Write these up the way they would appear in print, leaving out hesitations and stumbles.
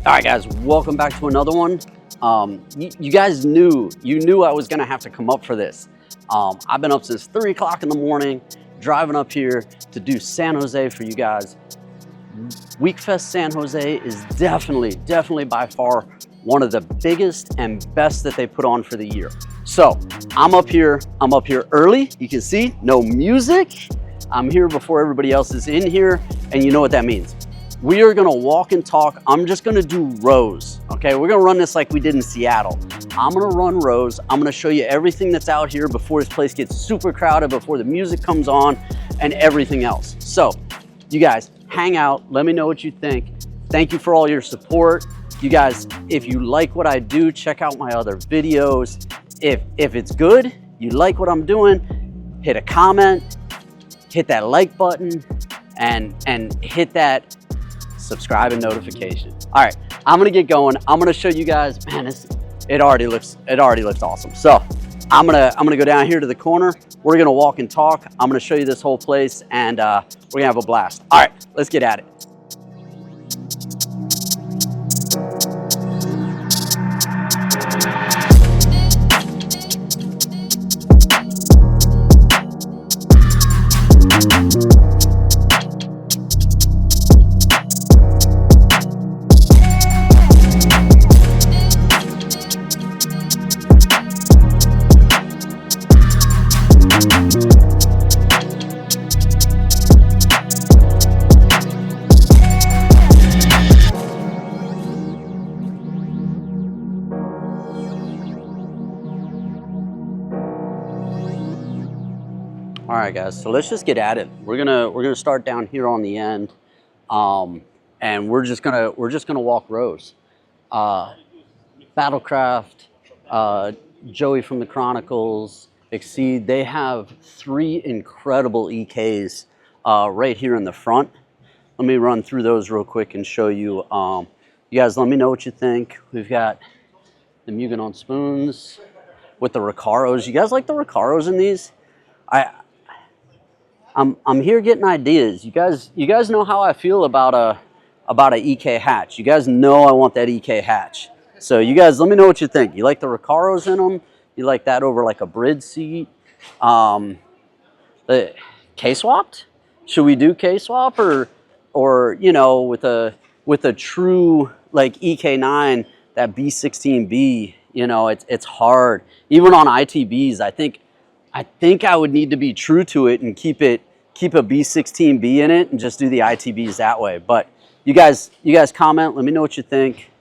All right, guys, welcome back to another one. You guys knew I was gonna have to come up for this. I've been up since 3 o'clock in the morning, driving up here to do San Jose for you guys. Weekfest San Jose is definitely by far one of the biggest and best that they put on for the year. So I'm up here early. You can see no music. I'm here before everybody else is in here, and you know what that means. We are gonna walk and talk. I'm just gonna do rows, okay? We're gonna run this like we did in Seattle. I'm gonna run rows. I'm gonna show you everything that's out here before this place gets super crowded, before the music comes on and everything else. So you guys hang out, let me know what you think. Thank you for all your support. You guys, if you like what I do, check out my other videos. If it's good, you like what I'm doing, hit a comment, hit that like button, and hit that subscribe and notification. All right, I'm gonna get going. I'm gonna show you guys, man, it already looks awesome. So I'm gonna go down here to the corner. We're gonna walk and talk. I'm gonna show you this whole place, and we're gonna have a blast. All right, let's get at it. All right, guys, so let's just get at it. We're gonna start down here on the end, and we're just gonna walk rows. Battlecraft, Joey from the Chronicles, Exceed, they have 3 incredible EKs right here in the front. Let me run through those real quick and show you. You guys, let me know what you think. We've got the Mugen on spoons with the Recaros. You guys like the Recaros in these? I'm here getting ideas. You guys know how I feel about a EK hatch. You guys know I want that EK hatch. So you guys, let me know what you think. You like the Recaros in them? You like that over like a bridge seat? The K-swapped? Should we do K-swap or you know, with a true like EK9, that B16B, you know, it's hard. Even on ITBs, I think I would need to be true to it and keep a B16B in it and just do the ITBs that way. But you guys comment, let me know what you think.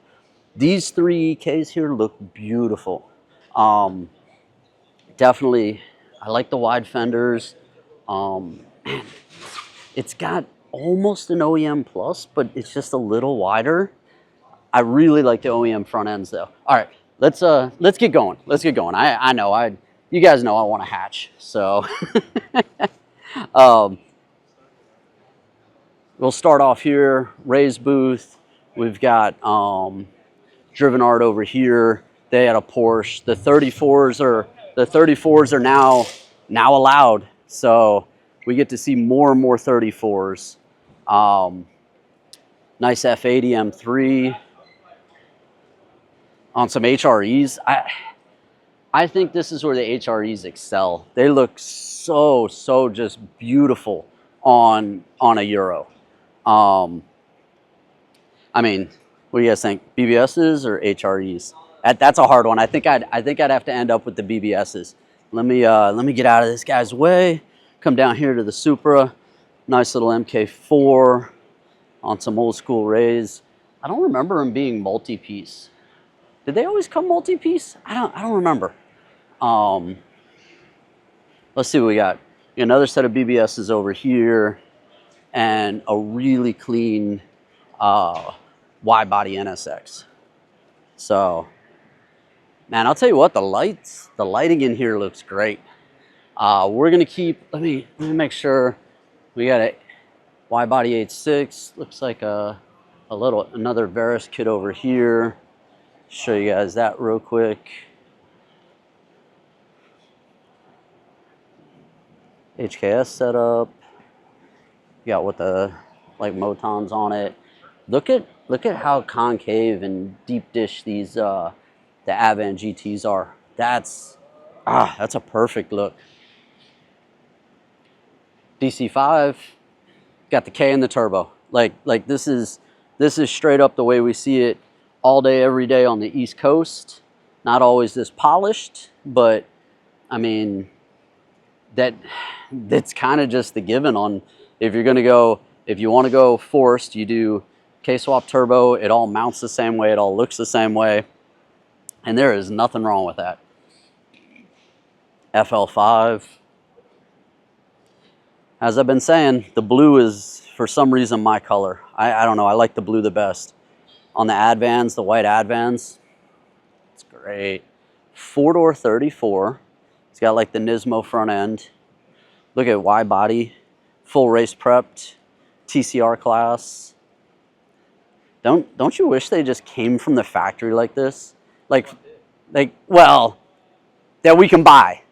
These 3 EKs here look beautiful. Definitely, I like the wide fenders. Man, it's got almost an OEM plus, but it's just a little wider. I really like the OEM front ends though. All right, let's get going. Let's get going. I know you guys know I want a hatch, so we'll start off here. Ray's booth. We've got Driven Art over here. They had a Porsche. The 34s are now allowed, so we get to see more and more 34s. Nice F80 M3 on some HREs. I think this is where the HREs excel. They look so just beautiful on a Euro. I mean, what do you guys think? BBSs or HREs? That's a hard one. I think I'd have to end up with the BBSs. Let me get out of this guy's way. Come down here to the Supra. Nice little MK4 on some old school Rays. I don't remember them being multi-piece. Did they always come multi-piece? I don't remember. Let's see what we got. Another set of BBSs over here, and a really clean wide body NSX. So, man, I'll tell you what, the lighting in here looks great. We're gonna keep. Let me make sure we got a wide body 8.6. Looks like another Varus kit over here. Show you guys that real quick. HKS setup. You got with the like Motons on it. Look at how concave and deep dish these the Advan GTs are. That's a perfect look. DC5, got the K in the turbo. Like this is straight up the way we see it all day, every day on the East Coast. Not always this polished, but I mean, that's kind of just the given on if you're gonna go, if you want to go forced, you do K-swap turbo. It all mounts the same way, it all looks the same way, and there is nothing wrong with that. FL5. As I've been saying, the blue is for some reason my color. I don't know, I like the blue the best. On the Advans, the white Advans, it's great. 4-door 34. It's got like the Nismo front end. Look at wide body, full race prepped, TCR class. Don't you wish they just came from the factory like this? Like, well, that we can buy.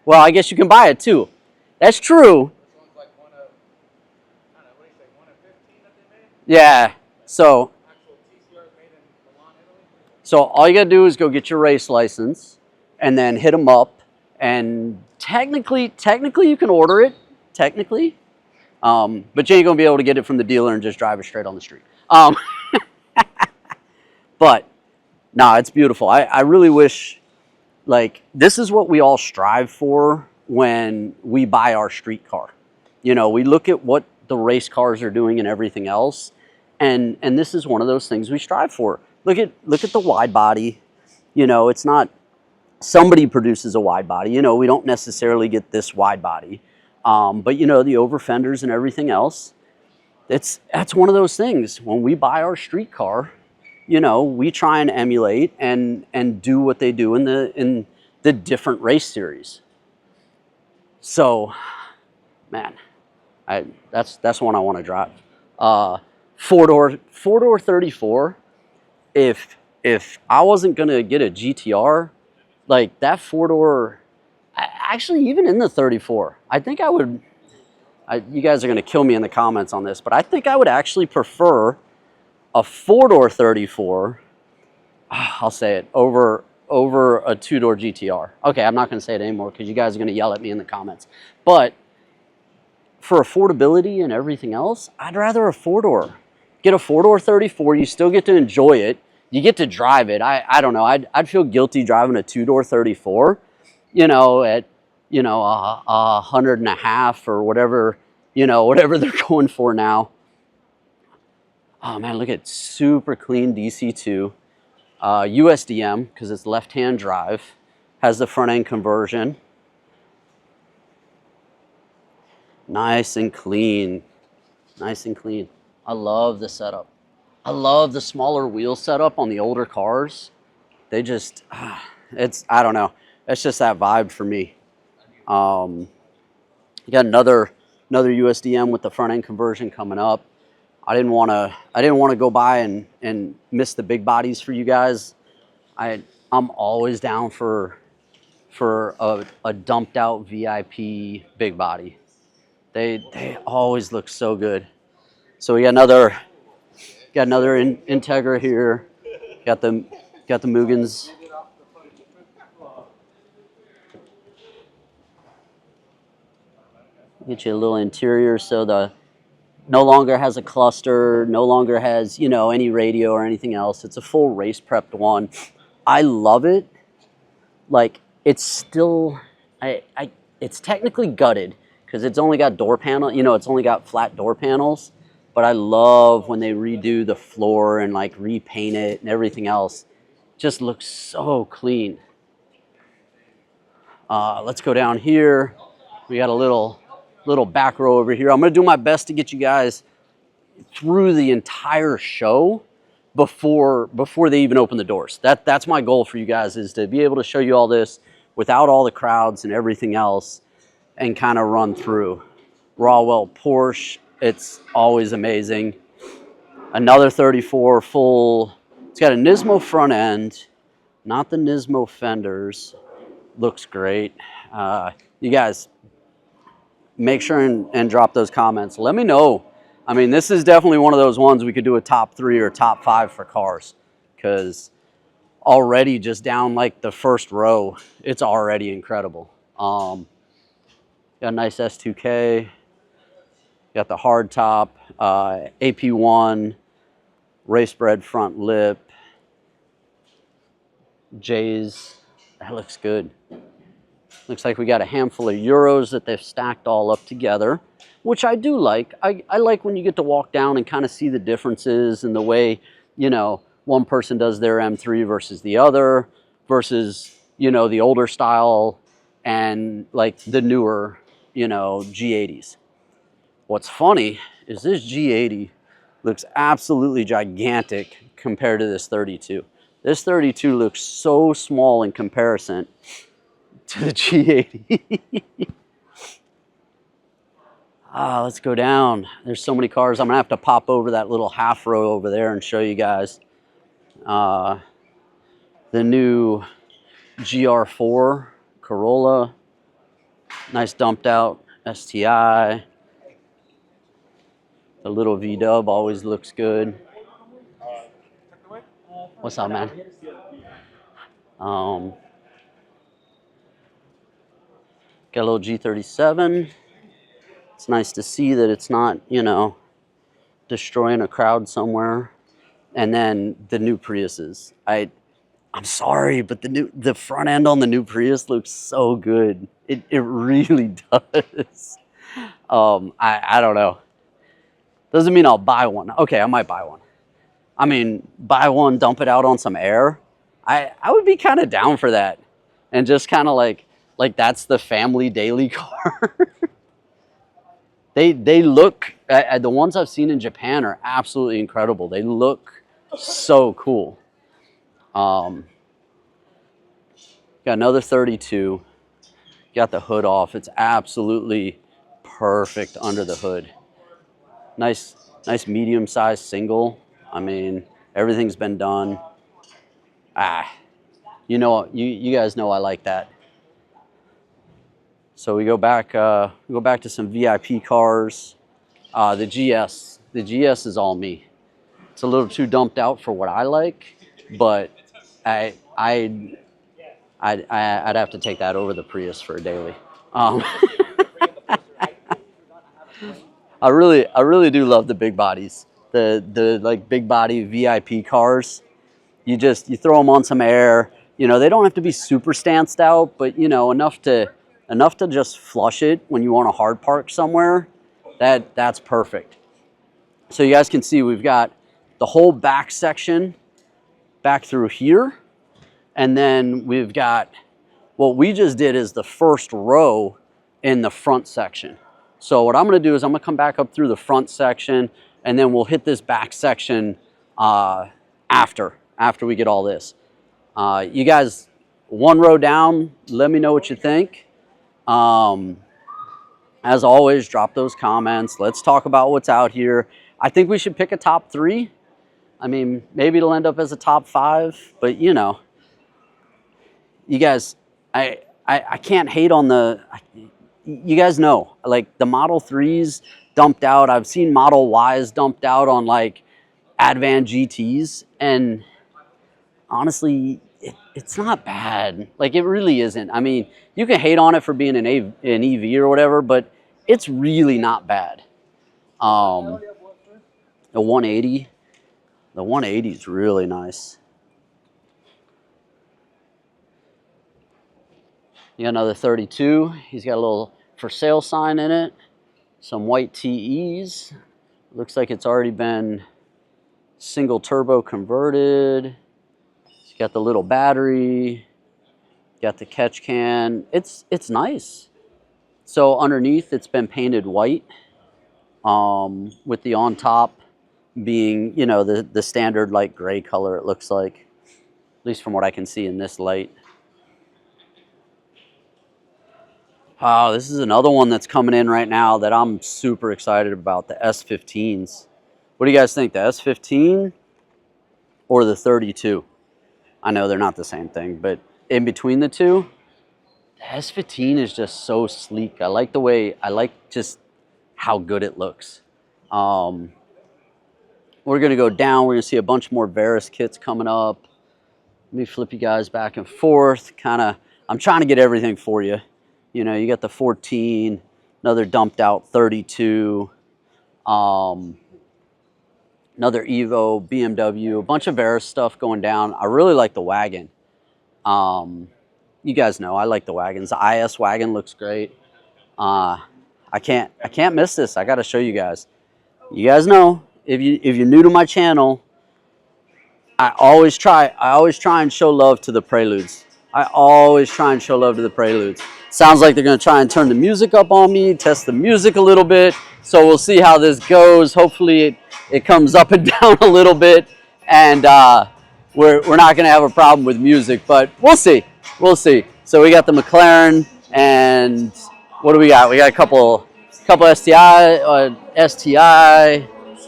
Well, I guess you can buy it too. That's true. This one's like one of, I don't know, what do you say, 1 of 15 that they made? Yeah, so. Actual TCRs made in Milan, Italy? So all you gotta do is go get your race license and then hit them up, and technically you can order it, technically, but you ain't gonna be able to get it from the dealer and just drive it straight on the street. But no, it's beautiful. I really wish, like, this is what we all strive for when we buy our street car. You know, we look at what the race cars are doing and everything else, and this is one of those things we strive for. Look at the wide body. You know, it's not somebody produces a wide body. You know, we don't necessarily get this wide body, but you know, the over fenders and everything else. That's one of those things. When we buy our street car, you know, we try and emulate and do what they do in the different race series. So, man, that's one I want to drive. 4-door 34. If I wasn't gonna get a GTR, like that 4-door, actually even in the 34, I think I would. You guys are gonna kill me in the comments on this, but I think I would actually prefer a 4-door 34. I'll say it over a 2-door GTR. Okay, I'm not gonna say it anymore because you guys are gonna yell at me in the comments. But for affordability and everything else, I'd rather a 4-door. Get a 4-door 34. You still get to enjoy it. You get to drive it. I don't know. I'd feel guilty driving a 2-door 34. You know, at 100.5 or whatever. You know, whatever they're going for now. Oh man, look at super clean DC2. USDM, because it's left-hand drive, has the front end conversion. Nice and clean. Nice and clean. I love the setup. I love the smaller wheel setup on the older cars. They just, I don't know. It's just that vibe for me. You got another USDM with the front end conversion coming up. I didn't want to go by and miss the big bodies for you guys. I'm always down for a dumped out VIP big body. They always look so good. So we got another Integra here. Got the Mugens. Get you a little interior, so the no longer has a cluster, no longer has, you know, any radio or anything else. It's a full race prepped one. I love it. Like, it's still, it's technically gutted because it's only got door panel, you know, it's only got flat door panels. But I love when they redo the floor and like repaint it and everything else. Just looks so clean. Let's go down here. We got a little back row over here. I'm gonna do my best to get you guys through the entire show before they even open the doors. That's my goal for you guys, is to be able to show you all this without all the crowds and everything else and kind of run through. Rawwell Porsche, it's always amazing. Another 34 full, it's got a Nismo front end, not the Nismo fenders. Looks great. You guys, make sure and drop those comments. Let me know. I mean, this is definitely one of those ones we could do a top 3 or top 5 for cars, because already just down like the first row, it's already incredible. Got a nice S2K, got the hard top, AP1, race bred front lip, J's. That looks good. Looks like we got a handful of Euros that they've stacked all up together, which I do like. I like when you get to walk down and kind of see the differences in the way, you know, one person does their M3 versus the other, versus, you know, the older style and like the newer, you know, G80s. What's funny is this G80 looks absolutely gigantic compared to this 32. This 32 looks so small in comparison to the G80. Let's go down. There's so many cars. I'm gonna have to pop over that little half row over there and show you guys the new GR4 Corolla. Nice dumped out STI. The little V-dub always looks good. What's up, man? Got a little G37. It's nice to see that it's not, you know, destroying a crowd somewhere. And then the new Priuses. I'm sorry, but the front end on the new Prius looks so good. It really does. I don't know. Doesn't mean I'll buy one. Okay, I might buy one. I mean, buy one, dump it out on some air. I would be kind of down for that. And just kind of like that's the family daily car. They look, the ones I've seen in Japan are absolutely incredible. They look so cool. Got another 32. Got the hood off. It's absolutely perfect under the hood. Nice medium-sized single. I mean, everything's been done. You know, you guys know I like that. So we go back to some VIP cars. The GS is all me. It's a little too dumped out for what I like, but I'd have to take that over the Prius for a daily. I really do love the big bodies, the like big body VIP cars. You throw them on some air. You know, they don't have to be super stanced out, but you know, enough to just flush it when you want to hard park somewhere. That's perfect. So you guys can see we've got the whole back section back through here, and then we've got what we just did is the first row in the front section. So what I'm going to do is I'm going to come back up through the front section, and then we'll hit this back section after we get all this. You guys, one row down, let me know what you think. As always, drop those comments. Let's talk about what's out here. I think we should pick a top 3. I mean, maybe it'll end up as a top 5, but you know, you guys, I can't hate on the, you guys know, like the Model 3s dumped out. I've seen Model Ys dumped out on like Advan GTs, and honestly, it's not bad. Like, it really isn't. I mean, you can hate on it for being an EV or whatever, but it's really not bad. The 180 is really nice. You got another 32. He's got a little for sale sign in it. Some white TEs. Looks like it's already been single turbo converted. It's got the little battery. Got the catch can. It's nice. So underneath it's been painted white, with the on top being, you know, the standard light gray color it looks like, at least from what I can see in this light. Oh, this is another one that's coming in right now that I'm super excited about, the S15s. What do you guys think, the S15 or the 32? I know they're not the same thing, but in between the two, the S15 is just so sleek. I like just how good it looks. We're going to go down. We're going to see a bunch more Varus kits coming up. Let me flip you guys back and forth. I'm trying to get everything for you. You know, you got the 14, another dumped out 32, another Evo, BMW, a bunch of Varus stuff going down. I really like the wagon. You guys know I like the wagons. The IS wagon looks great. I can't miss this. I got to show you guys. You guys know, if you're new to my channel, I always try and show love to the Preludes. I always try and show love to the Preludes. Sounds like they're going to try and turn the music up on me, test the music a little bit. So we'll see how this goes. Hopefully it comes up and down a little bit, and we're not going to have a problem with music, but we'll see. We'll see. So we got the McLaren, and what do we got? We got a couple STI,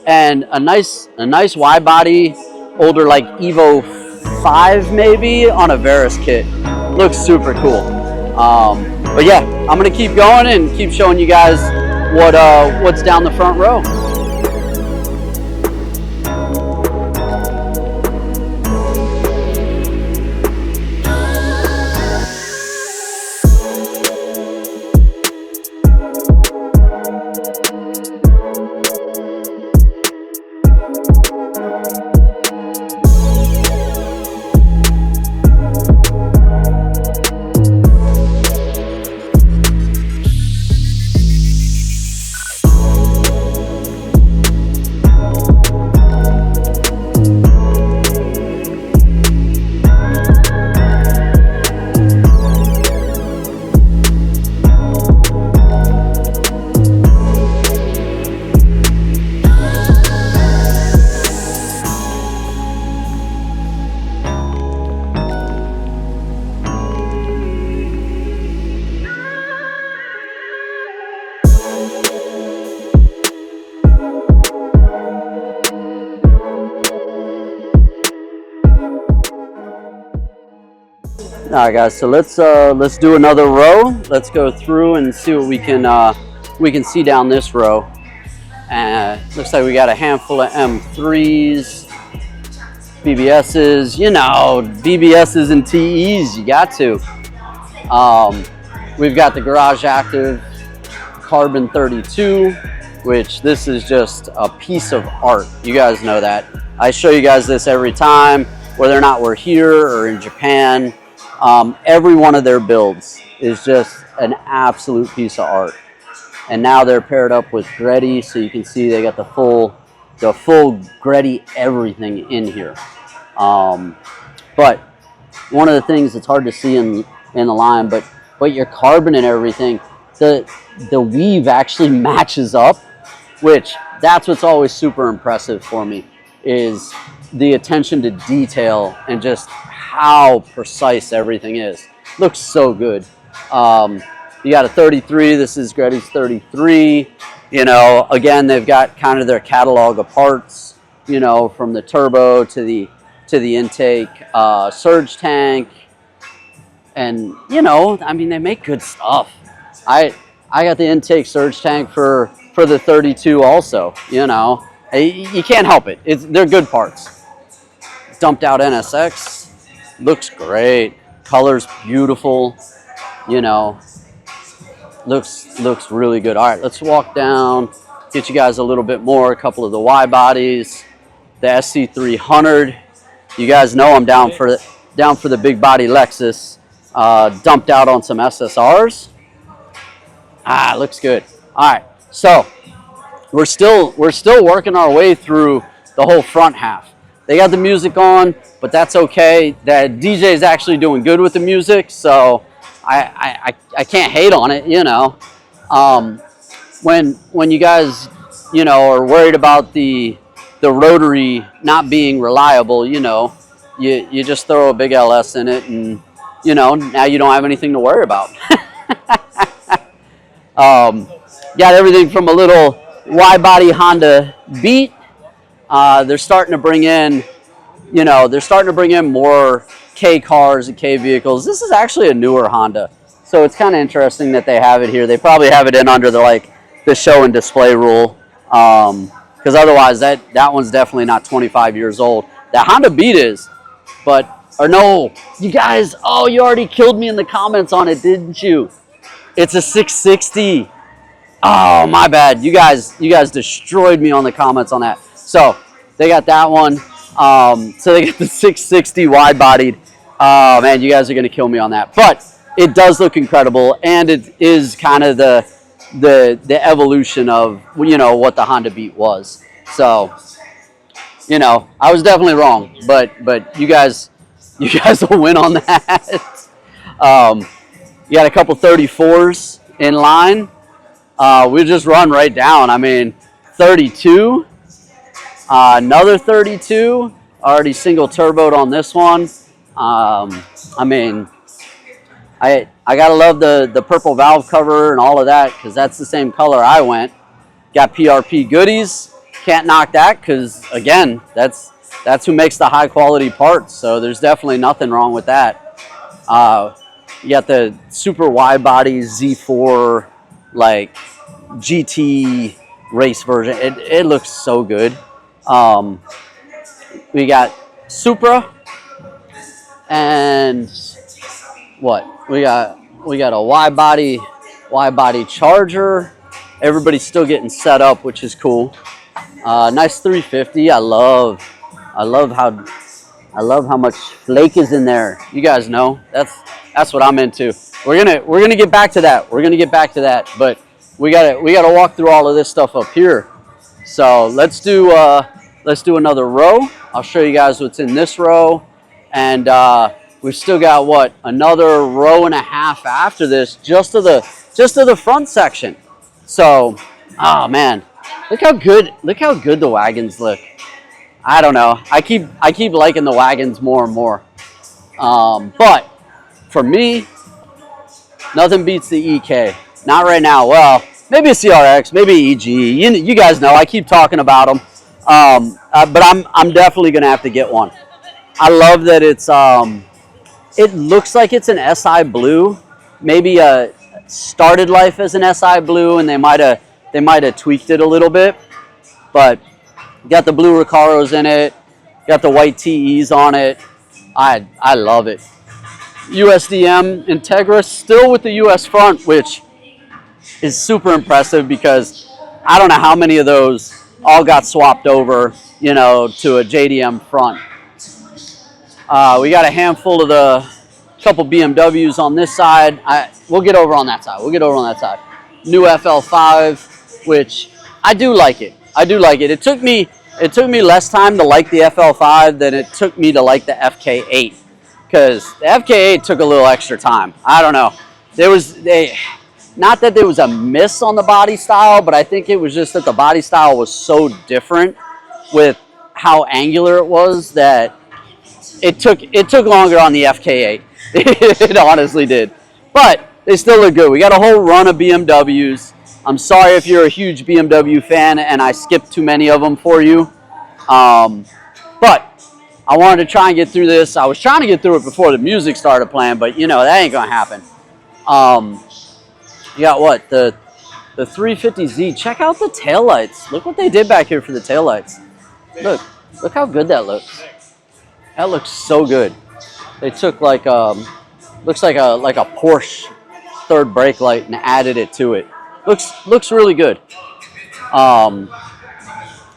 and a nice wide body, older like Evo 5 maybe on a Varus kit. Looks super cool. But yeah, I'm gonna keep going and keep showing you guys what's down the front row. All right, guys. So let's do another row. Let's go through and see what we can see down this row. Looks like we got a handful of M3s, BBSs. You know, BBSs and TEs. You got to. We've got the Garage Active Carbon 32, which this is just a piece of art. You guys know that. I show you guys this every time, whether or not we're here or in Japan. Every one of their builds is just an absolute piece of art. And now they're paired up with Greddy, so you can see they got the full Greddy everything in here. But one of the things that's hard to see in the line, but your carbon and everything, the weave actually matches up, which that's what's always super impressive for me, is the attention to detail and just how precise everything is. Looks so good. You got a 33. This is Greddy's 33. You know, again, they've got kind of their catalog of parts, you know, from the turbo to the intake, surge tank, and you know, I mean, they make good stuff. I got the intake surge tank for the 32 also. You know, you can't help it. They're good parts. Dumped out NSX. Looks great. Color's beautiful. You know, looks really good. All right, let's walk down, get you guys a little bit more. A couple of the Y bodies, the SC300. You guys know I'm down for the big body Lexus. Dumped out on some SSRs. Looks good. All right, so we're still working our way through the whole front half. They got the music on, but that's okay. That DJ is actually doing good with the music, so I can't hate on it, you know. When you guys, you know, are worried about the rotary not being reliable, you know, you just throw a big LS in it, and you know, now you don't have anything to worry about. Got everything from a little wide body Honda Beat. They're starting to bring in, you know, more K cars and K vehicles. This is actually a newer Honda, so it's kind of interesting that they have it here. They probably have it in under the show and display rule. Because otherwise that one's definitely not 25 years old. The Honda Beat is, but, or no, you guys, oh, you already killed me in the comments on it, didn't you? It's a 660. Oh, my bad. You guys destroyed me on the comments on that. So they got that one. So they got the 660 wide-bodied. Oh, man, you guys are going to kill me on that. But it does look incredible, and it is kind of the evolution of, you know, what the Honda Beat was. So, you know, I was definitely wrong, but you guys will win on that. You got a couple 34s in line. We just run right down. I mean, 32, another 32, already single turboed on this one. I mean, I gotta love the purple valve cover and all of that, because that's the same color I went. Got PRP goodies. Can't knock that, because again, that's who makes the high quality parts. So there's definitely nothing wrong with that. You got the super wide body Z4 like GT race version. It looks so good. We got Supra, and what we got a wide body Charger. Everybody's still getting set up, which is cool. Nice 350. I love how much flake is in there. You guys know that's what I'm into. We're gonna get back to that. But we gotta walk through all of this stuff up here. So let's do another row. I'll show you guys what's in this row, and we've still got what, another row and a half after this, just to the front section. So, oh man, look how good the wagons look. I don't know. I keep liking the wagons more and more. But for me, nothing beats the EK. Not right now. Well, maybe a CRX, maybe EG. You guys know I keep talking about them. But I'm definitely gonna have to get one. I love that it's it looks like it's an SI blue. Maybe started life as an SI blue, and they might have tweaked it a little bit. But got the blue Recaros in it. Got the white TEs on it. I love it. USDM Integra, still with the US front, which is super impressive, because I don't know how many of those all got swapped over, you know, to a JDM front. We got a handful of the couple BMWs on this side. We'll get over on that side. New FL5, which I do like it. It took me less time to like the FL5 than it took me to like the FK8, because the FK8 took a little extra time. I don't know. Not that there was a miss on the body style, but I think it was just that the body style was so different with how angular it was that it took longer on the FK8. It honestly did. But they still look good. We got a whole run of BMWs. I'm sorry if you're a huge BMW fan and I skipped too many of them for you. But I wanted to try and get through this. I was trying to get through it before the music started playing, but you know, that ain't gonna happen. You got what? The 350Z. Check out the taillights. Look what they did back here for the taillights. Look how good that looks. That looks so good. They took like looks like a Porsche third brake light and added it to it. Looks really good.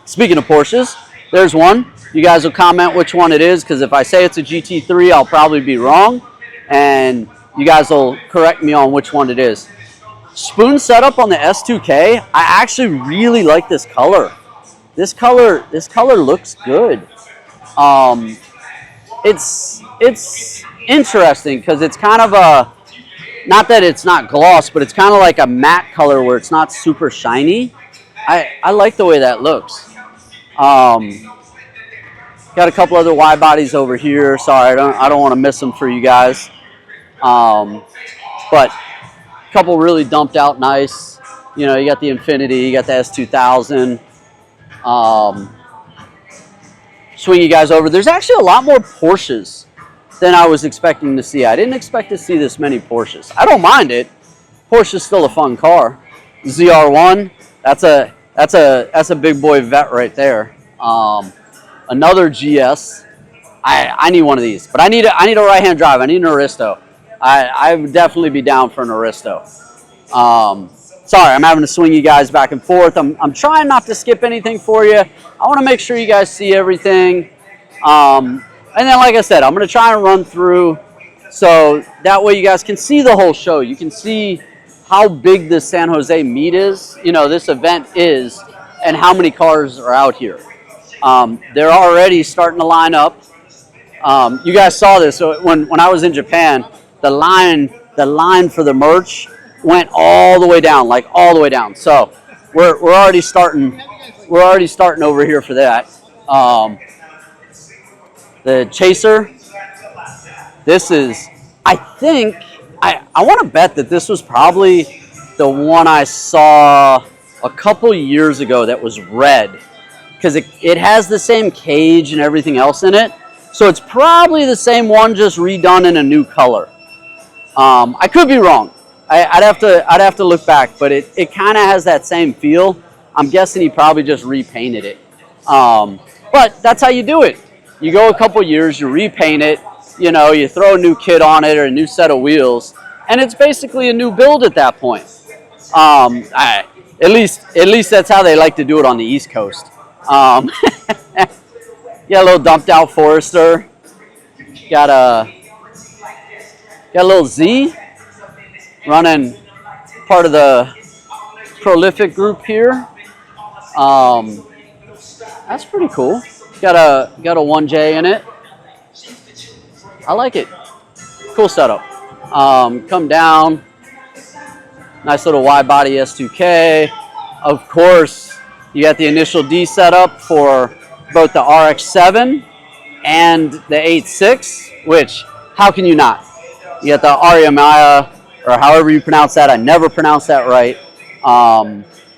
Speaking of Porsches, there's one. You guys will comment which one it is, because if I say it's a GT3, I'll probably be wrong, and you guys will correct me on which one it is. Spoon setup on the S2K. I actually really like this color. This color looks good. It's interesting because it's kind of a, not that it's not gloss, but it's kind of like a matte color where it's not super shiny. I like the way that looks. Got a couple other wide bodies over here. Sorry, I don't want to miss them for you guys. But a couple really dumped out nice. You know, you got the Infinity, you got the S2000. Swing you guys over. There's actually a lot more Porsches than I was expecting to see. I didn't expect to see this many Porsches. I don't mind it. Porsche's still a fun car. ZR1, That's a big boy vet right there. Another GS. I need one of these, but I need a right-hand drive. I need an Aristo. I would definitely be down for an Aristo. Sorry, I'm having to swing you guys back and forth. I'm trying not to skip anything for you. I want to make sure you guys see everything. And then, like I said, I'm going to try and run through so that way you guys can see the whole show. You can see how big this San Jose meet is, this event is, and how many cars are out here. They're already starting to line up. You guys saw this when I was in Japan. The line for the merch went all the way down, like all the way down. So we're already starting. We're already starting over here for that. The Chaser. This is, I think, I want to bet that this was probably the one I saw a couple years ago that was red, because it has the same cage and everything else in it. So it's probably the same one, just redone in a new color. I could be wrong. I'd have to look back, but it kind of has that same feel. I'm guessing he probably just repainted it. But that's how you do it. You go a couple years, you repaint it, you throw a new kit on it or a new set of wheels, and it's basically a new build at that point. At least that's how they like to do it on the East Coast. Yeah, a little dumped out Forester. Got a little Z running part of the prolific group here. That's pretty cool. Got a 1J in it. I like it. Cool setup. Come down. Nice little wide body S2K. Of course, you got the initial D setup for both the RX-7 and the 8.6, which, how can you not? You got the Ariamaya, or however you pronounce that. I never pronounce that right.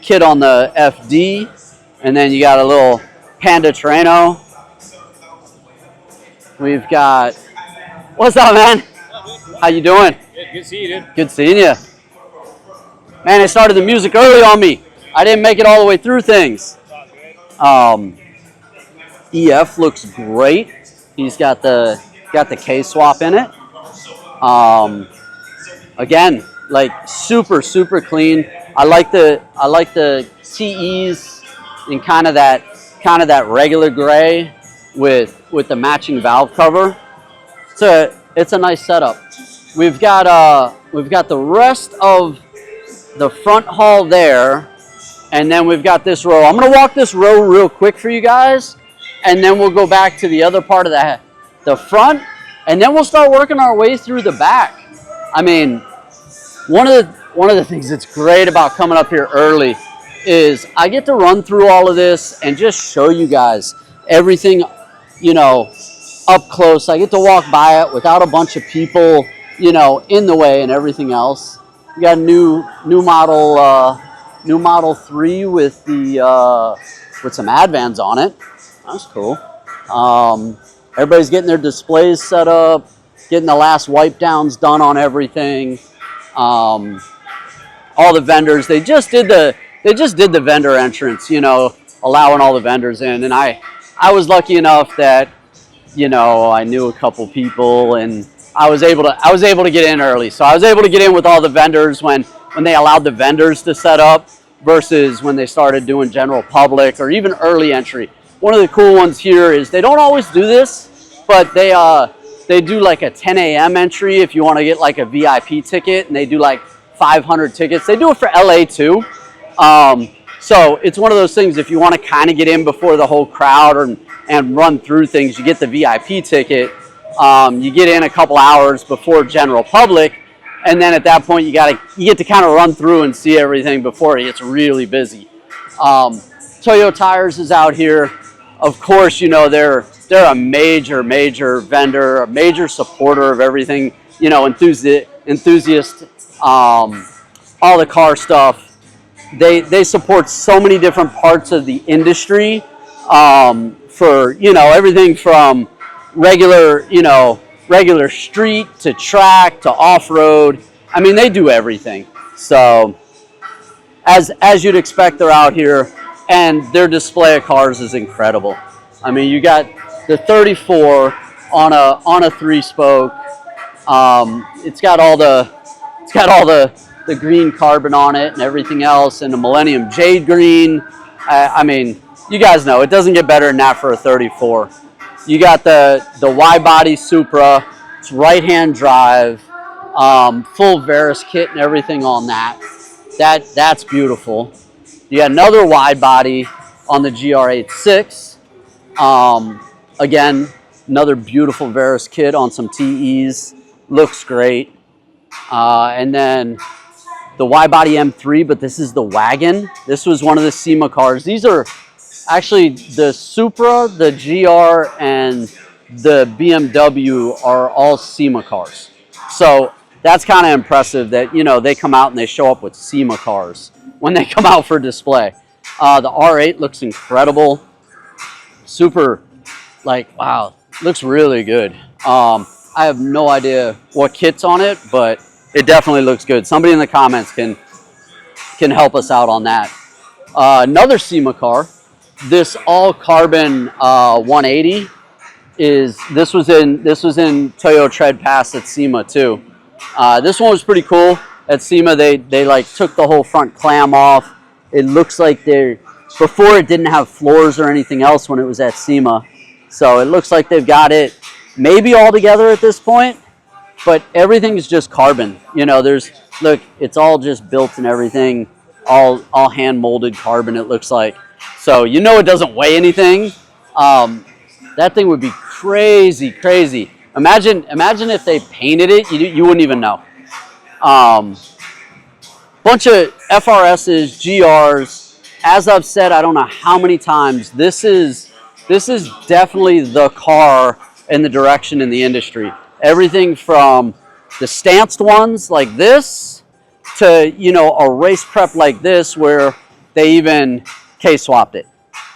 Kit on the FD, and then you got a little Panda Terreno. We've got, what's up, man? How you doing? Good seeing you, dude. Good seeing you. Man, they started the music early on me. I didn't make it all the way through things. EF looks great. He's got the K-swap in it. Again, like super clean. I like the TEs in kind of that regular gray with the matching valve cover. It's a nice setup. We've got the rest of the front haul there, and then we've got this row. I'm gonna walk this row real quick for you guys, and then we'll go back to the other part of the front, and then we'll start working our way through the back. I mean, one of the things that's great about coming up here early is I get to run through all of this and just show you guys everything, up close. I get to walk by it without a bunch of people, in the way and everything else. We got a new Model 3 with some Advans on it. That's cool. Everybody's getting their displays set up, getting the last wipe downs done on everything. All the vendors, they just did the vendor entrance, allowing all the vendors in. And I was lucky enough that, I knew a couple people, and I was able to get in early. So I was able to get in with all the vendors when they allowed the vendors to set up versus when they started doing general public or even early entry. One of the cool ones here is they don't always do this, but they do like a 10 a.m. entry if you want to get like a VIP ticket, and they do like 500 tickets. They do it for LA too. So it's one of those things, if you want to kind of get in before the whole crowd and run through things, you get the VIP ticket. You get in a couple hours before general public, and then at that point you get to kind of run through and see everything before it gets really busy. Toyo Tires is out here. Of course, they're a major vendor, a major supporter of everything, enthusiast, all the car stuff. They support so many different parts of the industry, for everything from regular street to track to off-road. I mean, they do everything. So as you'd expect, they're out here. and their display of cars is incredible. I mean, you got the 34 on a 3-spoke. It's got all the green carbon on it and everything else, and the Millennium Jade green. I mean, you guys know it doesn't get better than that for a 34. You got the wide-body Supra. It's right-hand drive, full Veris kit and everything on that. That's beautiful. You got another wide-body on the GR86. Again, another beautiful Veris kit on some TEs. Looks great. And then the wide-body M3, but this is the wagon. This was one of the SEMA cars. These are actually the Supra, the GR, and the BMW are all SEMA cars. So that's kind of impressive that, you know, they come out and they show up with SEMA cars when they come out for display. The R8 looks incredible. Super, like, wow, looks really good. I have no idea what kit's on it, but it definitely looks good. Somebody in the comments can help us out on that. Another SEMA car, this all carbon 180 this was in Toyo Tread Pass at SEMA too. This one was pretty cool. At SEMA they like took the whole front clam off. It looks like before it didn't have floors or anything else when it was at SEMA. So it looks like they've got it maybe all together at this point, but everything's just carbon. You know, look, it's all just built and everything, all hand molded carbon it looks like. So you know it doesn't weigh anything. That thing would be crazy, crazy. Imagine if they painted it, you wouldn't even know. Bunch of FRSs, GRs. As I've said, I don't know how many times, this is definitely the car in the direction in the industry. Everything from the stanced ones like this to, you know, a race prep like this where they even K-swapped it.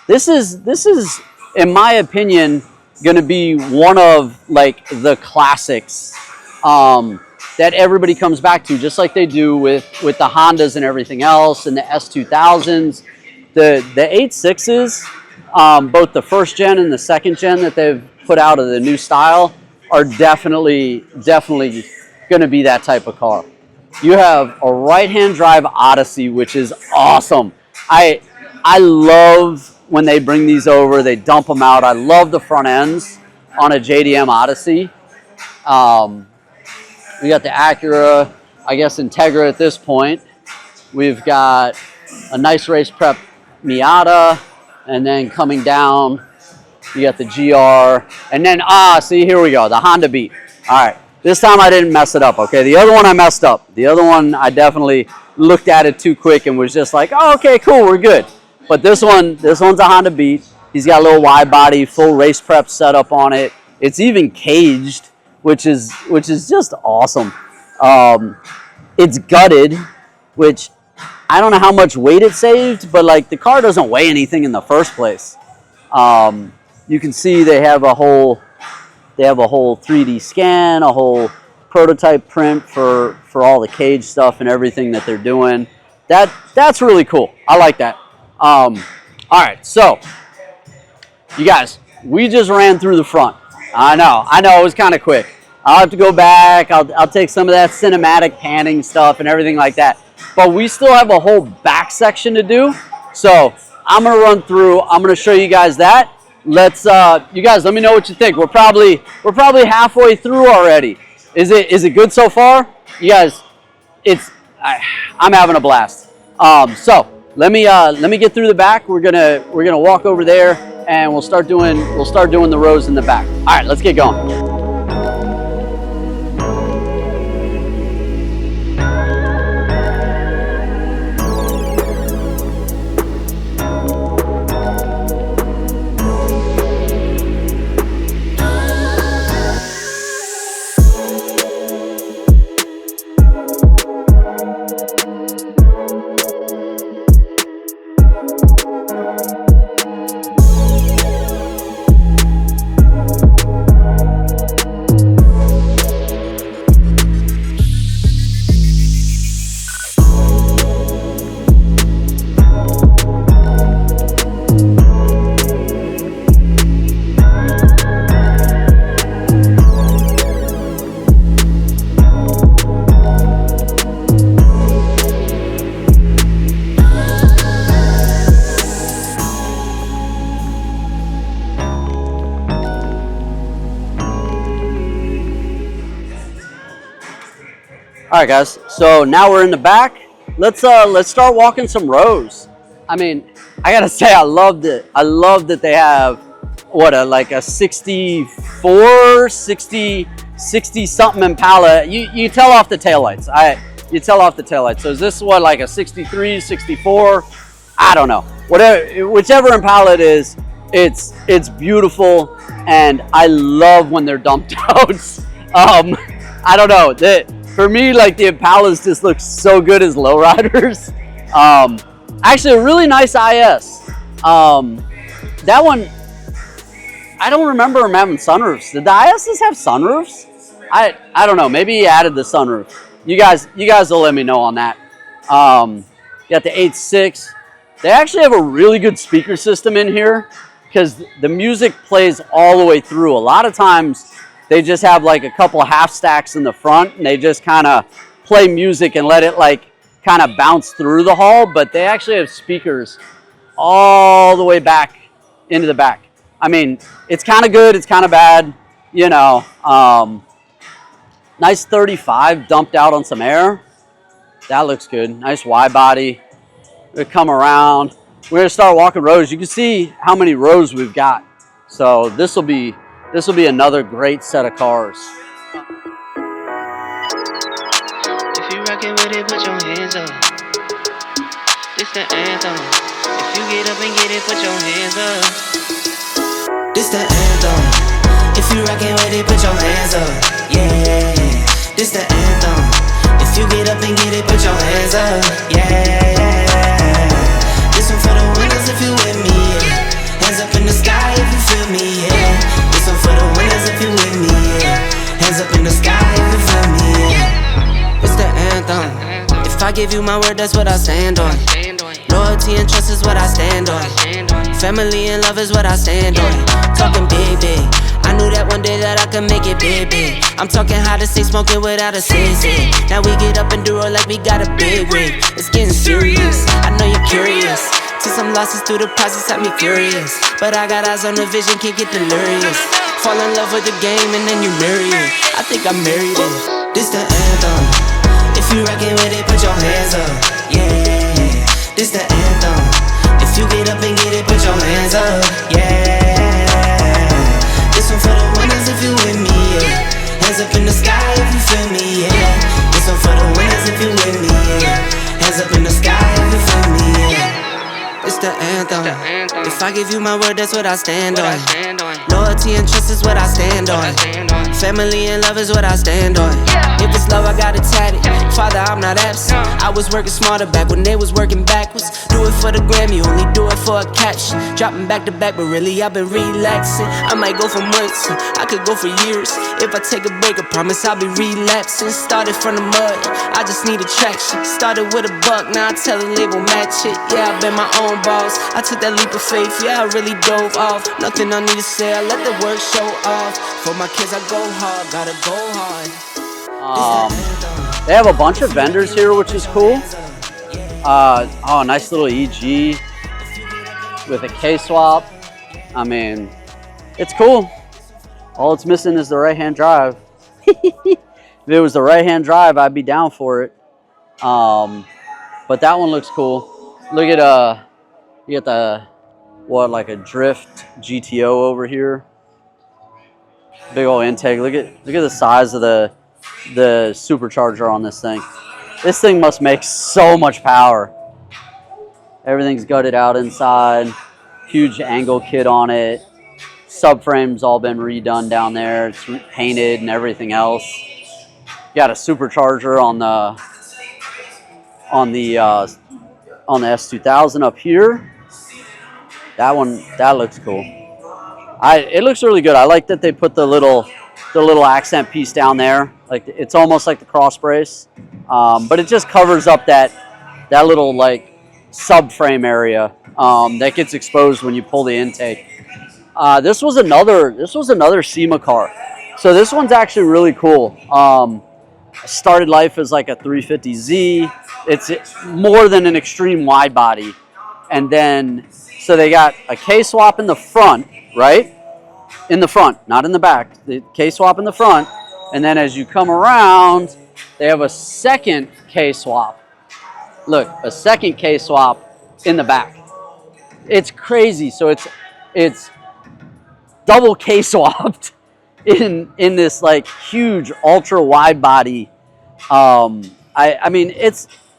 This is, in my opinion, going to be one of like the classics that everybody comes back to, just like they do with the Hondas and everything else, and the S2000s, the 86s, both the first gen and the second gen that they've put out of the new style are definitely going to be that type of car. You have a right-hand drive Odyssey, which is awesome. I love when they bring these over, they dump them out. I love the front ends on a JDM Odyssey. We got the Acura, I guess Integra at this point. We've got a nice race prep Miata, and then coming down, you got the GR, and then, see, here we go, the Honda Beat. All right, this time I didn't mess it up, okay? The other one I messed up. The other one I definitely looked at it too quick and was just like, oh, okay, cool, we're good. But this one's a Honda Beat. He's got a little wide body, full race prep setup on it. It's even caged, which is just awesome. It's gutted, which I don't know how much weight it saved, but like the car doesn't weigh anything in the first place. You can see they have a whole 3D scan, a whole prototype print for all the cage stuff and everything that they're doing. That's really cool. I like that. All right, so you guys, we just ran through the front. I know, it was kind of quick. I'll have to go back. I'll take some of that cinematic panning stuff and everything like that. But we still have a whole back section to do. So I'm gonna run through. I'm gonna show you guys that. Let's, you guys, let me know what you think. We're probably halfway through already. Is it good so far? You guys, I'm having a blast. So let me get through the back. We're gonna walk over there and we'll start doing the rows in the back. All right, let's get going. All right, guys. So now we're in the back. Let's start walking some rows. I mean, I gotta say, I loved it. I love that they have what like a 64, 60 something Impala. You tell off the taillights. You tell off the taillights. So is this what, like a 63, 64? I don't know. Whichever Impala it is, it's beautiful, and I love when they're dumped out. I don't know. For me, like, the Impalas just look so good as lowriders. Actually, a really nice IS. That one, I don't remember them having sunroofs. Did the ISs have sunroofs? I don't know. Maybe he added the sunroof. You guys will let me know on that. You got the 8.6. They actually have a really good speaker system in here because the music plays all the way through. A lot of times they just have like a couple of half stacks in the front and they just kind of play music and let it like kind of bounce through the hall, but they actually have speakers all the way back into the back. I mean, it's kind of good, it's kind of bad, you know. Nice 35 dumped out on some air. That looks good. Nice wide body. We come around. We're gonna start walking rows. You can see how many rows we've got. So this will be another great set of cars. If you rockin' with it, put your hands up. This the anthem. If you get up and get it, put your hands up. This the anthem. If you rockin' with it, put your hands up. Yeah. This the anthem. If you get up and get it, put your hands up. Yeah. This one for the winners if you with me. Yeah. Hands up in the sky if you feel me. Yeah. This one for the winners if you with me. Yeah. Hands up in the sky if you feel me. Yeah. It's the anthem. If I give you my word, that's what I stand on. Loyalty and trust is what I stand on. Family and love is what I stand on. Talking big, big. I knew that one day that I could make it big, big. I'm talking how to stay smoking without a sissy. Now we get up and do it like we got a big rig. It's getting serious, I know you're curious. Took some losses through the process, had me furious. But I got eyes on the vision, can't get delirious. Fall in love with the game and then you marry it. I think I married it. This the anthem. If you rockin' with it, put your hands up. Yeah, this the anthem. If you get up and get it, put your hands up. Yeah. This one for the winners if you with me, yeah. Hands up in the sky if you feel me, yeah. This one for the winners if you with me, yeah. Hands up in the sky if you feel me, yeah. It's the anthem. If I give you my word, that's what I stand on. Loyalty and trust is what I stand on. Family and love is what I stand on. If it's love, I got it tatted. Father, I'm not absent. I was working smarter back when they was working backwards. Do it for the gram, you only do it for a caption. Dropping back to back, but really I've been relaxing. I might go for months, I could go for years. If I take a break, I promise I'll be relapsing. Started from the mud, I just need attraction. Started with a buck, now I tell the label match it. Yeah, I've been my own boss. I took that leap of faith, yeah, I really dove off. Nothing I need to say, I let the work show off. For my kids, I go hard, gotta go hard. They have a bunch of vendors here, which is cool. Oh, nice little EG with a K-swap. I mean, it's cool. All it's missing is the right-hand drive. If it was the right-hand drive, I'd be down for it. But that one looks cool. Look at you got the like a drift GTO over here. Big old intake. Look at the size of the supercharger on this thing. This thing must make so much power. Everything's gutted out inside. Huge angle kit on it. Subframe's all been redone down there. It's painted and everything else. Got a supercharger on the S2000 up here. That looks cool. It looks really good. I like that they put the little accent piece down there. Like, it's almost like the cross brace, but it just covers up that little like subframe area that gets exposed when you pull the intake. This was another SEMA car. So this one's actually really cool. Started life as like a 350Z. It's more than an extreme wide body, and then so they got a K-swap in the front, right? In the front, not in the back. The K-swap in the front, and then as you come around, they have a second K-swap. Look, a second K-swap in the back. It's crazy. So it's double K-swapped in this like huge ultra wide body. I mean,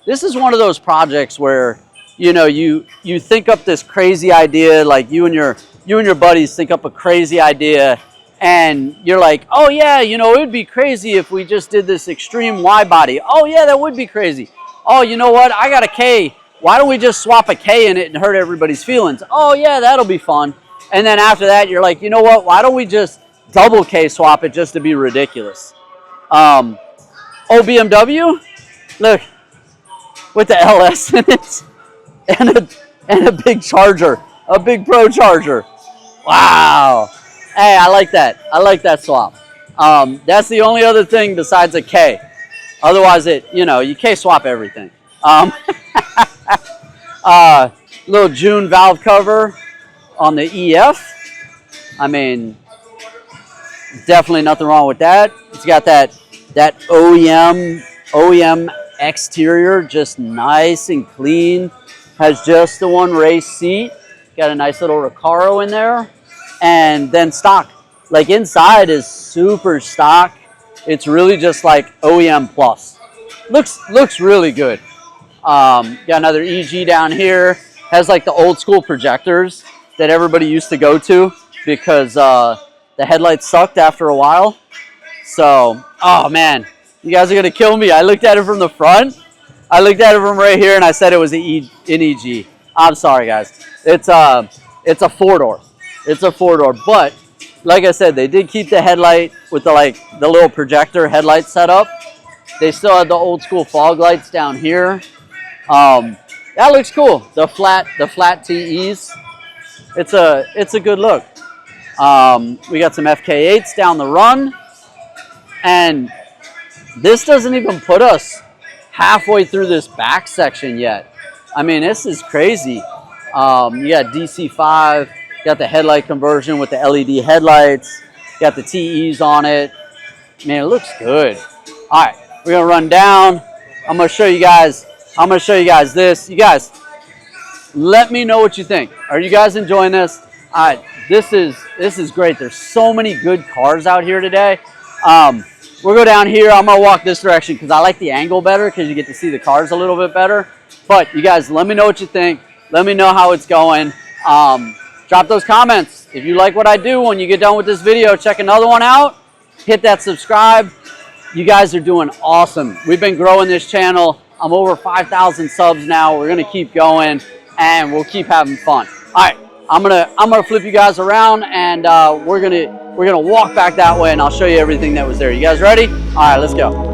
this is one of those projects where, you know, you think up this crazy idea, like you and your buddies think up a crazy idea, and you're like, oh yeah, you know, it would be crazy if we just did this extreme wide body. Oh yeah, that would be crazy. Oh, you know what? I got a K. Why don't we just swap a K in it and hurt everybody's feelings? Oh yeah, that'll be fun. And then after that, you're like, you know what? Why don't we just double K swap it just to be ridiculous? Oh, BMW, look, with the LS in it, and a big charger, a big Pro charger. Wow. Hey, I like that. I like that swap. That's the only other thing besides a K. Otherwise, you know, you K swap everything. Little June valve cover on the EF. I mean, definitely nothing wrong with that. It's got that OEM exterior, just nice and clean. Has just the one race seat. Got a nice little Recaro in there. And then stock. Like inside is super stock. It's really just like OEM plus. Looks really good. Got another EG down here. Has like the old school projectors that everybody used to go to because the headlights sucked after a while. So, oh man, you guys are gonna kill me. I looked at it from the front. I looked at it from right here and I said it was an EG. I'm sorry guys. It's a 4-door. It's a 4-door, but like I said, they did keep the headlight with the little projector headlight setup. They still had the old school fog lights down here. That looks cool. The flat TEs. It's a good look. We got some FK8s down the run, and this doesn't even put us halfway through this back section yet. I mean, this is crazy. You got DC5, got the headlight conversion with the LED headlights, got the TEs on it. Man, it looks good. All right, we're gonna run down. I'm gonna show you guys this. You guys, let me know what you think. Are you guys enjoying this? All right, this is great. There's so many good cars out here today. We'll go down here. I'm gonna walk this direction because I like the angle better because you get to see the cars a little bit better. But you guys, let me know what you think. Let me know how it's going. Drop those comments. If you like what I do, when you get done with this video, check another one out. Hit that subscribe. You guys are doing awesome. We've been growing this channel. I'm over 5,000 subs now. We're gonna keep going and we'll keep having fun. All right, I'm gonna flip you guys around and we're gonna walk back that way and I'll show you everything that was there. You guys ready? All right, let's go.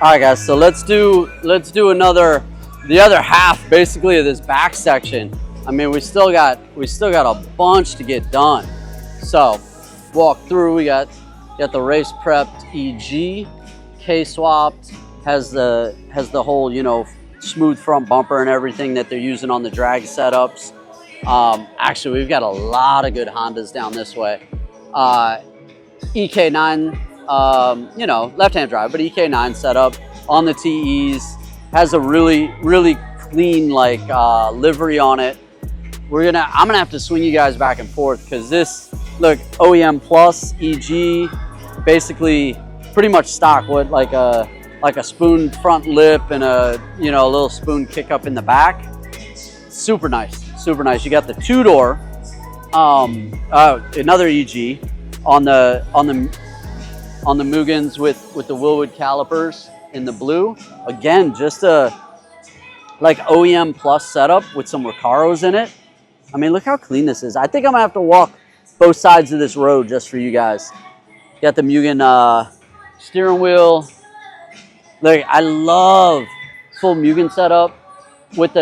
All right, guys. So let's do the other half, basically, of this back section. I mean, we still got a bunch to get done. So walk through. We got the race prepped EG, K swapped, has the whole, you know, smooth front bumper and everything that they're using on the drag setups. Actually, we've got a lot of good Hondas down this way. EK9. You know, left-hand drive, but EK9 setup on the TEs, has a really clean like livery on it. I'm gonna have to swing you guys back and forth because this, look, OEM plus EG, basically pretty much stock with like a spoon front lip and a, you know, a little spoon kick up in the back. Super nice, super nice. You got the 2-door, another EG on the Mugens with the Willwood calipers. in the blue. Again, just a like OEM plus setup with some Recaros in it. I mean, look how clean this is. I think I'm gonna have to walk both sides of this road just for you guys. Got the Mugen steering wheel. Like, I love full Mugen setup with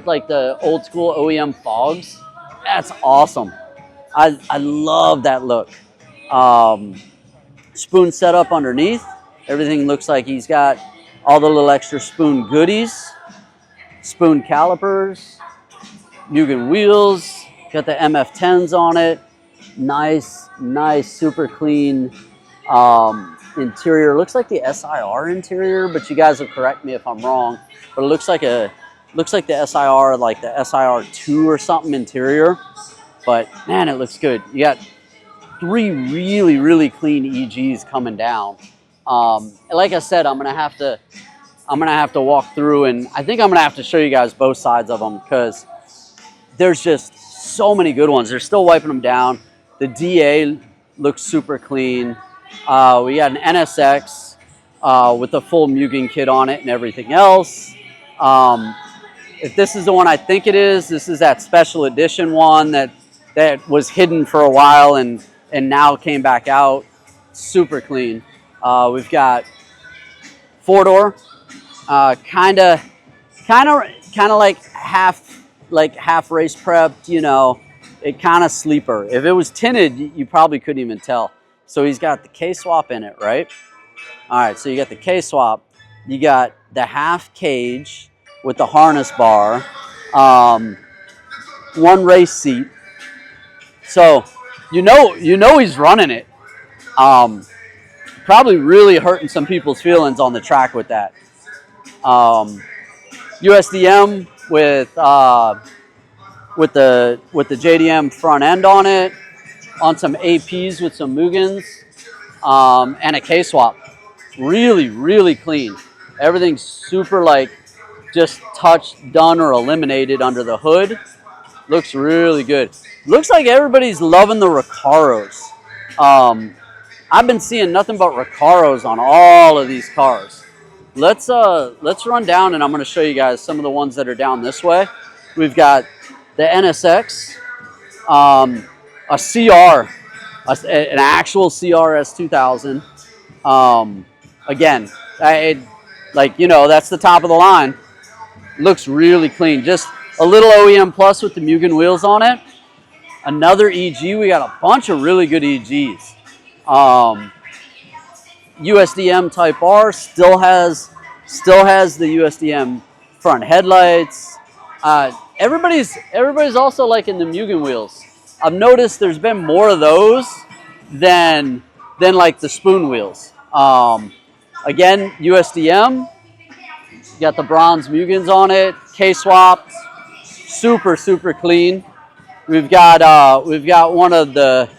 like the old school OEM fogs. That's awesome. I love that look. Spoon setup underneath. Everything looks like he's got all the little extra spoon goodies. Spoon calipers. Mugen wheels. Got the MF10s on it. Nice, super clean interior. Looks like the SIR interior, but you guys will correct me if I'm wrong. But it looks like the SIR, like the SIR2 or something interior. But man, it looks good. You got 3 really clean EGs coming down. Like I said, I'm gonna have to walk through, and I think I'm gonna have to show you guys both sides of them because there's just so many good ones. They're still wiping them down. The DA looks super clean. We got an NSX with the full Mugen kit on it and everything else. If this is the one I think it is, this is that special edition one that was hidden for a while and now came back out. Super clean. We've got 4-door, kind of like half race prepped, you know, it kind of sleeper. If it was tinted, you probably couldn't even tell. So he's got the K-swap in it, right? All right, so you got the K-swap. You got the half cage with the harness bar, 1 race seat. So you know he's running it. Probably really hurting some people's feelings on the track with that. USDM with the JDM front end on it, on some APs with some Mugens, and a K-swap. Really clean. Everything's super like just touched, done, or eliminated under the hood. Looks really good. Looks like everybody's loving the Recaros. I've been seeing nothing but Recaros on all of these cars. Let's run down, and I'm going to show you guys some of the ones that are down this way. We've got the NSX, a CR, an actual CRS 2000. Again, like, you know, that's the top of the line. Looks really clean. Just a little OEM plus with the Mugen wheels on it. Another EG. We got a bunch of really good EGs. USDM Type R still has the USDM front headlights. Everybody's also liking the Mugen wheels. I've noticed there's been more of those than like the spoon wheels. Again, USDM, got the bronze Mugens on it, K-swap, super clean. We've got one of the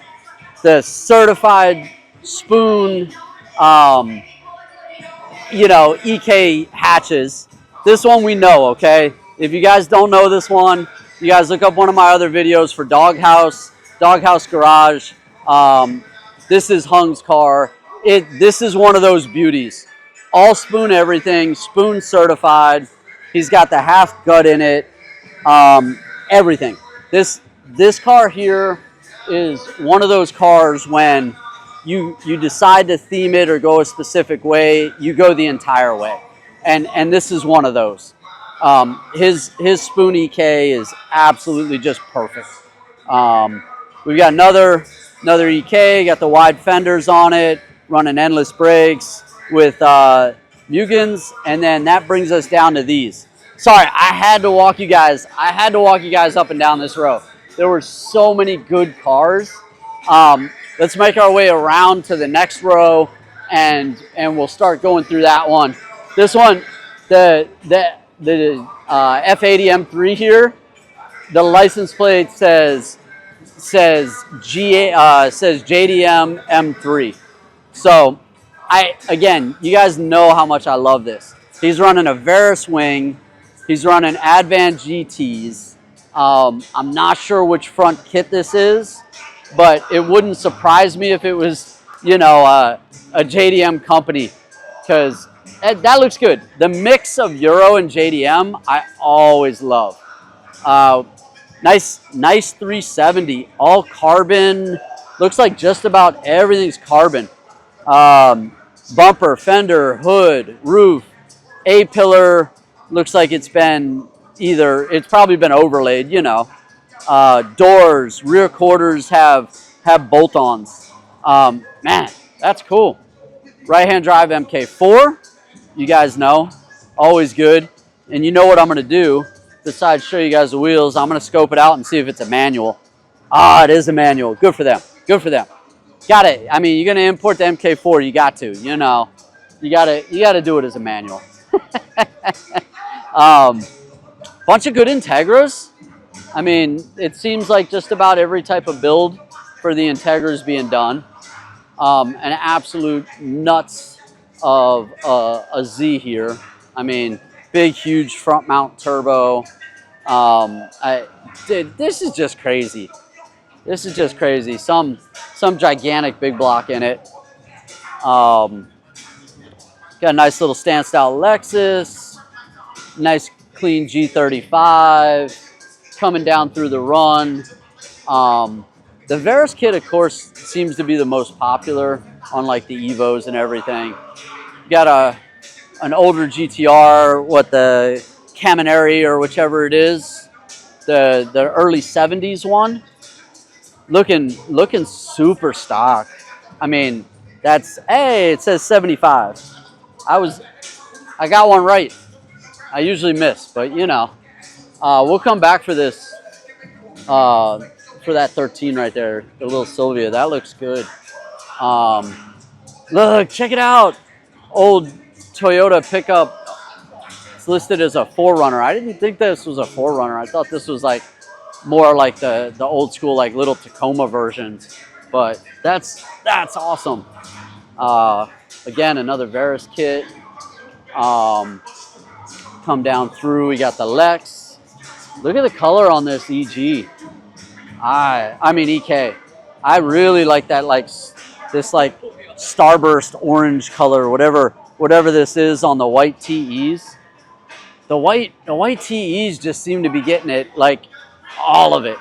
certified spoon, you know, EK hatches. This one we know, okay? If you guys don't know this one, you guys look up one of my other videos for Doghouse Garage. This is Hung's car. This is one of those beauties. All spoon everything, spoon certified. He's got the half gut in it, everything. This car here is one of those cars when you decide to theme it or go a specific way, you go the entire way. And this is one of those. His spoon EK is absolutely just perfect. We've got another EK, got the wide fenders on it, running endless brakes with Mugens, and then that brings us down to these. Sorry, I had to walk you guys up and down this row. There were so many good cars. Let's make our way around to the next row, and we'll start going through that one. This one, the F80 M3 here, the license plate says JDM M3. So again, you guys know how much I love this. He's running a Veris wing. He's running Advan GTs. I'm not sure which front kit this is, but it wouldn't surprise me if it was, you know, a JDM company, because that looks good. The mix of Euro and JDM, I always love. Nice 370, all carbon. Looks like just about everything's carbon. Bumper, fender, hood, roof, A-pillar. Looks like it's been it's probably been overlaid, you know. Doors, rear quarters have bolt-ons. Man, that's cool. Right-hand drive MK4, you guys know, always good. And you know what I'm gonna do, besides show you guys the wheels, I'm gonna scope it out and see if it's a manual. Ah, it is a manual, good for them, good for them. Got it, I mean, you're gonna import the MK4, you got to, you know. You gotta do it as a manual. Bunch of good Integras. I mean, it seems like just about every type of build for the Integra is being done. An absolute nuts of a Z here. I mean, big, huge front mount turbo. This is just crazy. This is just crazy. Some gigantic big block in it. Got a nice little stand-style Lexus. Nice clean G35 coming down through the run. The Veris kit, of course, seems to be the most popular on like the Evos and everything. Got an older GTR, the Camionary or whichever it is, the early 70s one, looking super stock. I mean, hey, it says 75. I got one right. I usually miss, but you know, we'll come back for this, for that 13 right there, the little Sylvia. That looks good. Look, check it out. Old Toyota pickup. It's listed as a 4Runner. I didn't think this was a 4Runner. I thought this was like more like the old school, like little Tacoma versions. But that's awesome. Again, another Veris kit. Come down through. We got the Lex. Look at the color on this EG. I mean EK. I really like that, like this like starburst orange color, whatever this is on the white TEs. The white TEs just seem to be getting it, like all of it.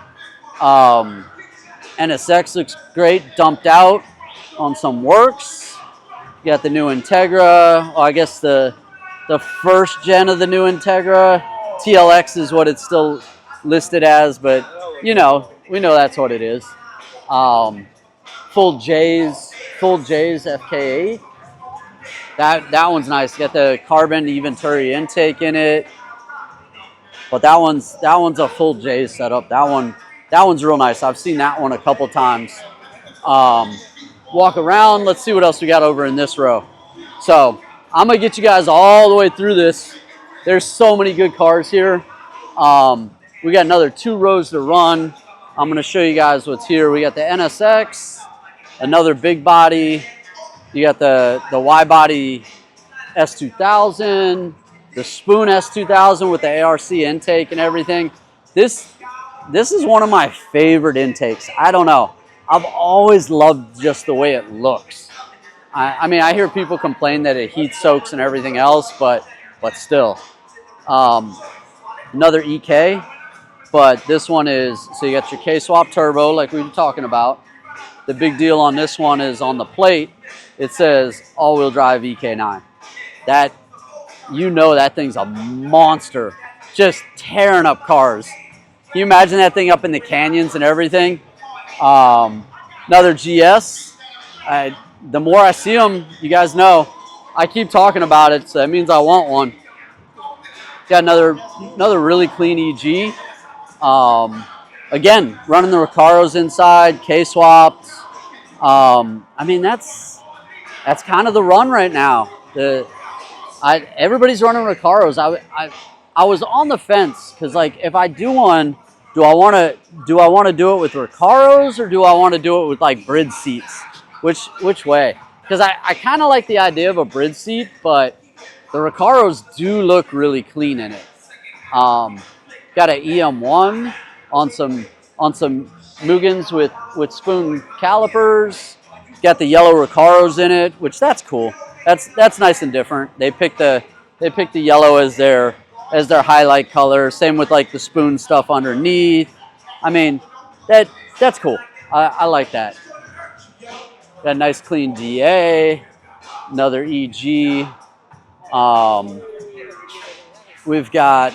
NSX looks great, dumped out on some works. You got the new Integra. I guess the first gen of the new Integra. TLX is what it's still listed as, but you know, we know that's what it is. Full J's FK8. That one's nice. Got the carbon Venturi intake in it. But that one's a full J's setup. That one's real nice. I've seen that one a couple times. Walk around. Let's see what else we got over in this row. So I'm gonna get you guys all the way through this. There's so many good cars here. We got another 2 rows to run. I'm gonna show you guys what's here. We got the NSX, another big body. You got the Y-body S2000, the Spoon S2000 with the ARC intake and everything. This is one of my favorite intakes. I don't know. I've always loved just the way it looks. I mean, I hear people complain that it heat soaks and everything else, but still. Another EK, but this one is, so you got your K-swap turbo like we were talking about. The big deal on this one is on the plate, it says all-wheel drive EK9. That, you know, that thing's a monster, just tearing up cars. Can you imagine that thing up in the canyons and everything? Another GS. The more I see them, you guys know, I keep talking about it, so that means I want one. Got another really clean EG. Again, running the Recaros inside, K-swapped. I mean, that's kind of the run right now. Everybody's running Recaros. I was on the fence because, like, if I do one, do I want to do it with Recaros or do I want to do it with like bridge seats? Which way? Because I kind of like the idea of a bridge seat, but the Recaros do look really clean in it. Got an EM1 on some Mugans with Spoon calipers. Got the yellow Recaros in it, which that's cool. that's nice and different. They picked the yellow as their highlight color. Same with like the spoon stuff underneath. I mean, that's cool. I like that. Got a nice clean DA, another EG. We've got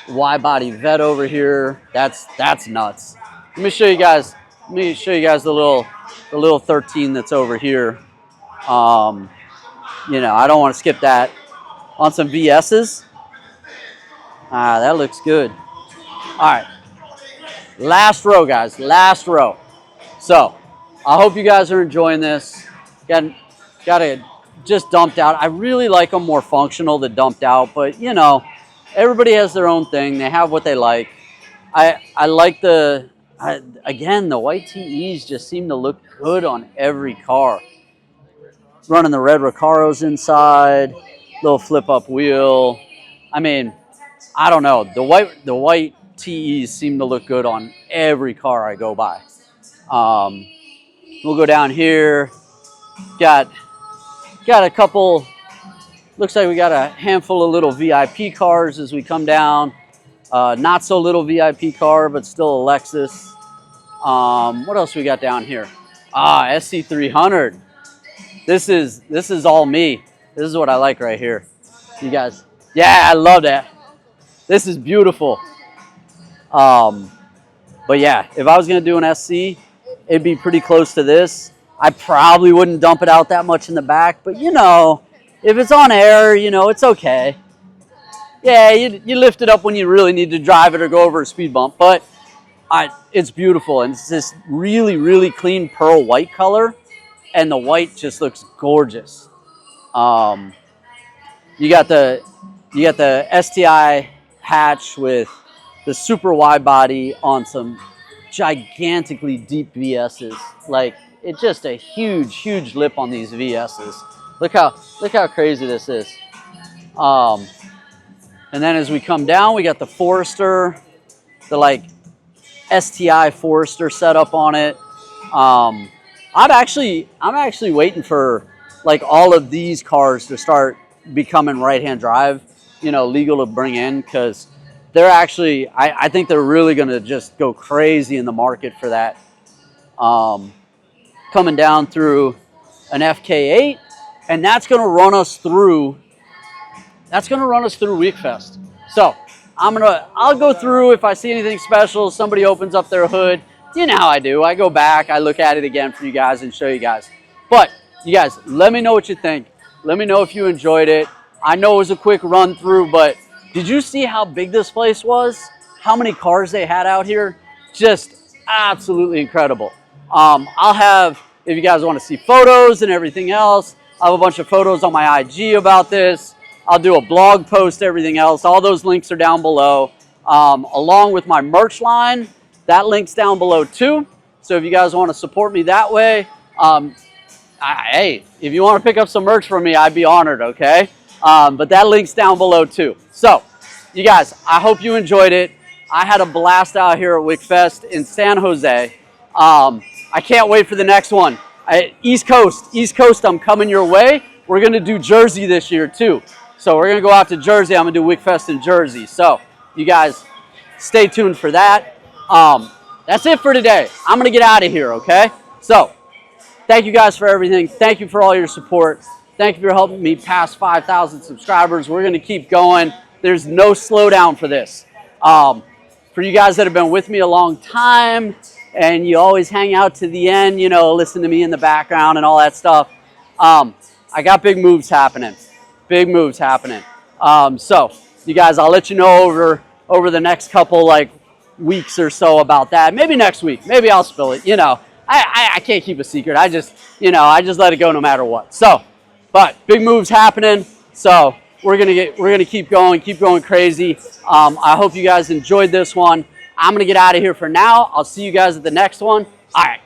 wide-body vet over here. That's nuts. Let me show you guys the little 13 that's over here. You know, I don't want to skip that. On some VS's. That looks good. All right. Last row, guys. Last row. So, I hope you guys are enjoying this. Got it just dumped out. I really like them more functional than dumped out, but you know, everybody has their own thing. They have what they like. I like again, the white TEs just seem to look good on every car. Running the red Recaros inside, little flip up wheel. I mean, I don't know. The white TEs seem to look good on every car I go by. We'll go down here. Got a couple, looks like we got a handful of little VIP cars as we come down. Not so little VIP car, but still a Lexus. What else we got down here? SC300. This is all me. This is what I like right here. You guys, yeah, I love that. This is beautiful. But yeah, if I was gonna do an SC, it'd be pretty close to this. I probably wouldn't dump it out that much in the back, but you know, if it's on air, you know, it's okay. Yeah, you lift it up when you really need to drive it or go over a speed bump, but it's beautiful, and it's this really, really clean pearl white color, and the white just looks gorgeous. You got the STI hatch with the super wide body on some gigantically deep VS's. Like, it's just a huge, huge lip on these VS's. Look how crazy this is. And then as we come down, we got the Forester, the like STI Forester setup on it. I'm actually waiting for like all of these cars to start becoming right-hand drive, you know, legal to bring in, because they're actually, I think they're really going to just go crazy in the market for that. Coming down through an FK8, and that's going to run us through Weekfest. So I'll go through. If I see anything special, somebody opens up their hood, you know how I do. I go back, I look at it again for you guys and show you guys. But you guys, let me know what you think. Let me know if you enjoyed it. I know it was a quick run through, but did you see how big this place was? How many cars they had out here? Just absolutely incredible. I'll have, if you guys want to see photos and everything else, I have a bunch of photos on my IG about this. I'll do a blog post, everything else. All those links are down below. Along with my merch line, that link's down below too. So if you guys want to support me that way, hey, if you want to pick up some merch from me, I'd be honored, okay? But that link's down below too. So, you guys, I hope you enjoyed it. I had a blast out here at Weekfest in San Jose. I can't wait for the next one. East Coast, I'm coming your way. We're going to do Jersey this year too. So we're going to go out to Jersey. I'm going to do Weekfest in Jersey. So, you guys, stay tuned for that. That's it for today. I'm going to get out of here, okay? So, thank you guys for everything. Thank you for all your support. Thank you for helping me pass 5,000 subscribers. We're going to keep going. There's no slowdown for this. For you guys that have been with me a long time and you always hang out to the end, you know, listen to me in the background and all that stuff, I got big moves happening. Big moves happening. So, you guys, I'll let you know over the next couple, like, weeks or so about that. Maybe next week. Maybe I'll spill it. You know, I can't keep a secret. I just let it go no matter what. So, but big moves happening. So we're gonna keep going crazy. I hope you guys enjoyed this one. I'm gonna get out of here for now. I'll see you guys at the next one. All right.